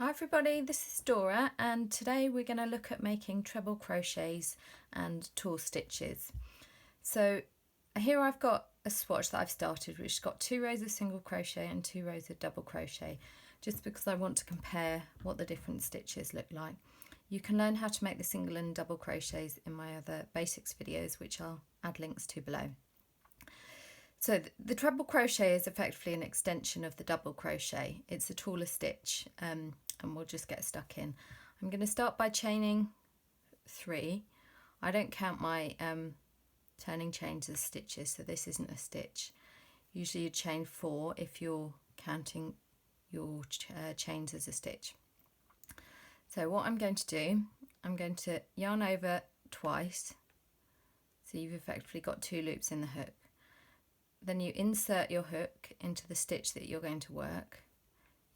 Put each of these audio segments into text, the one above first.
Hi everybody, this is Dora and today we're going to look at making treble crochets and tulle stitches. So here I've got a swatch that I've started which has got 2 rows of single crochet and 2 rows of double crochet, just because I want to compare what the different stitches look like. You can learn how to make the single and double crochets in my other basics videos, which I'll add links to below. So the treble crochet is effectively an extension of the double crochet. It's a taller stitch and we'll just get stuck in. I'm going to start by chaining 3. I don't count my turning chains as stitches, so this isn't a stitch. Usually you chain 4 if you're counting your chains as a stitch. So what I'm going to do, I'm going to yarn over twice, so you've effectively got 2 loops in the hook. Then you insert your hook into the stitch that you're going to work,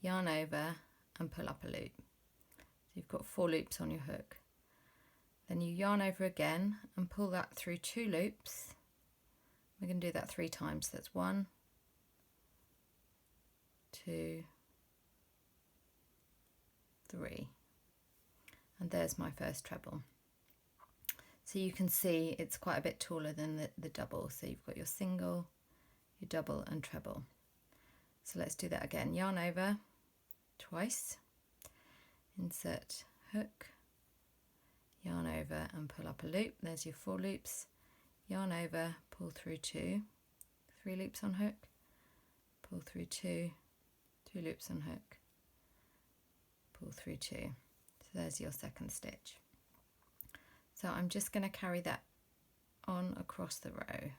yarn over and pull up a loop. So you've got 4 loops on your hook. Then you yarn over again and pull that through 2 loops. We're going to do that 3 times. So that's 1, 2, 3. And there's my first treble. So you can see it's quite a bit taller than the double. So you've got your single, your double and treble. So let's do that again. Yarn over twice, insert hook, yarn over and pull up a loop. There's your 4 loops. Yarn over, pull through 2, 3 loops on hook, pull through 2, 2 loops on hook, pull through 2. So there's your second stitch. So I'm just going to carry that on across the row.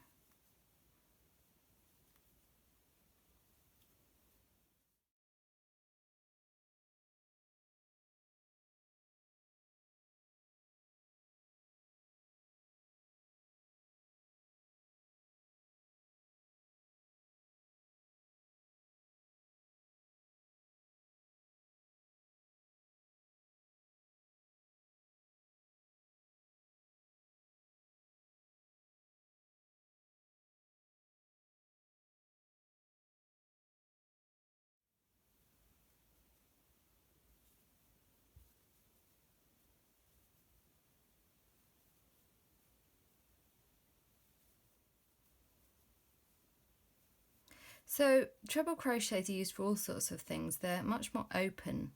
So treble crochets are used for all sorts of things. They're much more open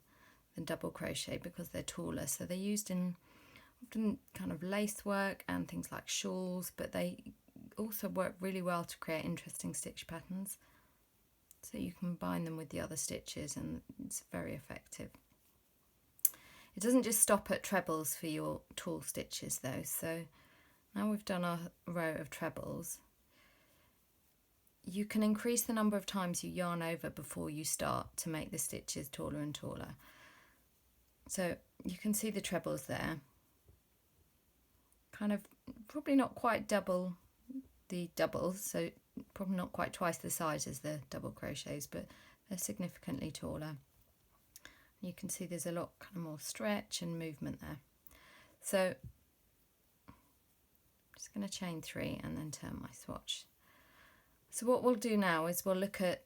than double crochet because they're taller. So they're used in often kind of lace work and things like shawls, but they also work really well to create interesting stitch patterns. So you combine them with the other stitches and it's very effective. It doesn't just stop at trebles for your tall stitches though. So now we've done our row of trebles, you can increase the number of times you yarn over before you start to make the stitches taller and taller. So you can see the trebles there, kind of probably not quite double the doubles, so probably not quite twice the size as the double crochets, but they're significantly taller. You can see there's a lot kind of more stretch and movement there. So I'm just going to chain 3 and then turn my swatch. So what we'll do now is we'll look at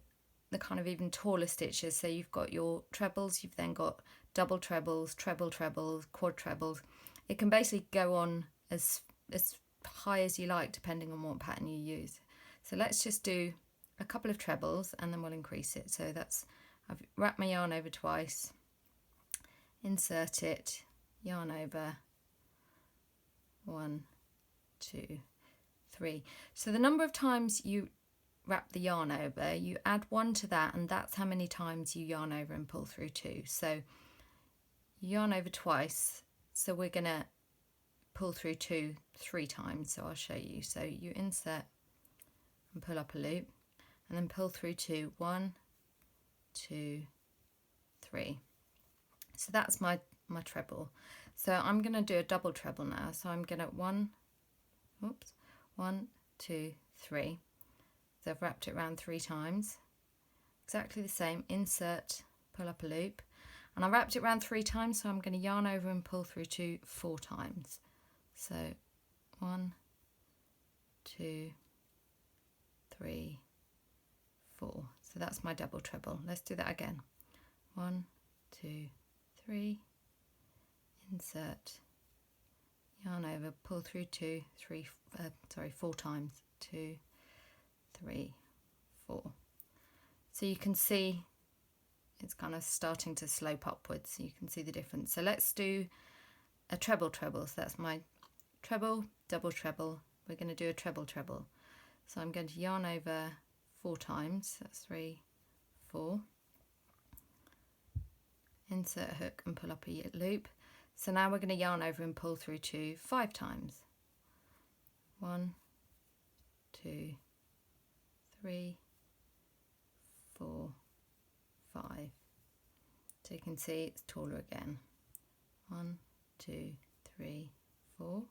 the kind of even taller stitches. So you've got your trebles, you've then got double trebles, treble trebles, quad trebles. It can basically go on as high as you like depending on what pattern you use. So let's just do a couple of trebles and then we'll increase it. So that's, I've wrapped my yarn over twice, insert it, yarn over, 1, 2, 3. So the number of times you wrap the yarn over, you add 1 to that, and that's how many times you yarn over and pull through 2. So yarn over twice, so we're going to pull through 2 3 times. So I'll show you. So you insert and pull up a loop and then pull through 2, 1, 2, 3. So that's my treble. So I'm going to do a double treble now. So I'm going to 1, 2, 3. So I've wrapped it around 3 times, exactly the same, insert, pull up a loop, and I wrapped it around 3 times, so I'm going to yarn over and pull through 2 4 times. So 1, 2, 3, 4. So that's my double treble. Let's do that again. 1, 2, 3, insert, yarn over, pull through 2, 3, 4 times, 2, 3, 4. So you can see it's kind of starting to slope upwards, so you can see the difference. So let's do a treble treble. So that's my treble, double treble. We're going to do a treble treble. So I'm going to yarn over 4 times, that's 3, 4. Insert a hook and pull up a loop. So now we're going to yarn over and pull through 2 5 times. 1, 2, 3, 4, 5. So you can see it's taller again. 1, 2, 3, 4.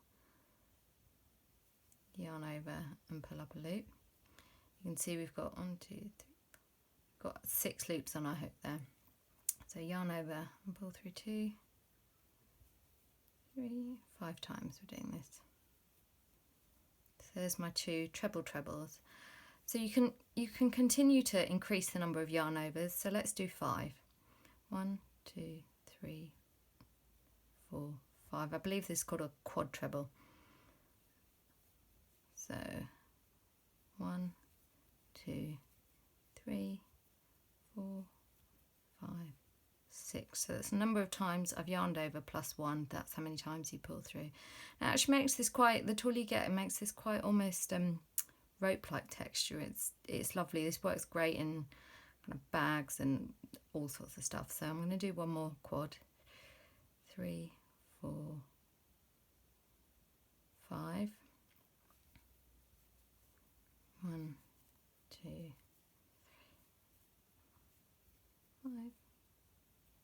Yarn over and pull up a loop. You can see we've got 1, 2, 3, got 6 loops on our hook there. So yarn over and pull through 2, 3, 5 times we're doing this. So there's my 2 treble trebles. So you can continue to increase the number of yarn overs. So let's do 5. 1, 2, 3, 4, 5. I believe this is called a quad treble. So 1, 2, 3, 4, 5, 6. So that's the number of times I've yarned over plus 1. That's how many times you pull through. Now it actually makes this quite, the taller you get, it makes this quite almost rope-like texture. It's lovely. This works great in kind of bags and all sorts of stuff. So I'm going to do one more quad. 3, 4, 5. 1, 2, 3, 4, 5,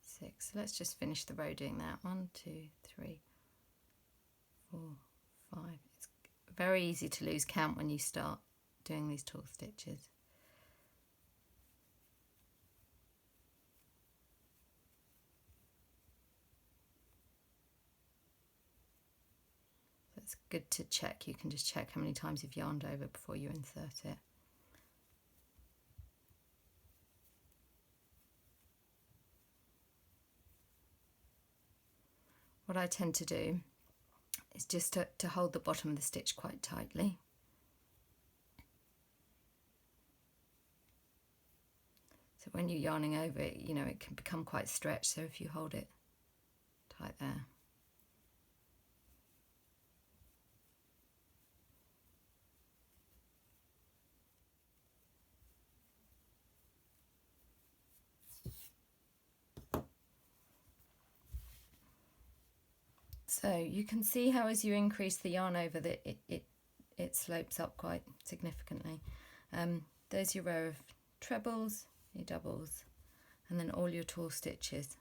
6. So let's just finish the row doing that. 1, 2, 3, 4, 5. It's very easy to lose count when you start doing these tall stitches. So it's good to check. You can just check how many times you've yarned over before you insert it. What I tend to do is just to hold the bottom of the stitch quite tightly. So when you're yarning over it, you know, it can become quite stretched, so if you hold it tight there. So you can see how as you increase the yarn over that it slopes up quite significantly. There's your row of trebles, your doubles, and then all your tall stitches.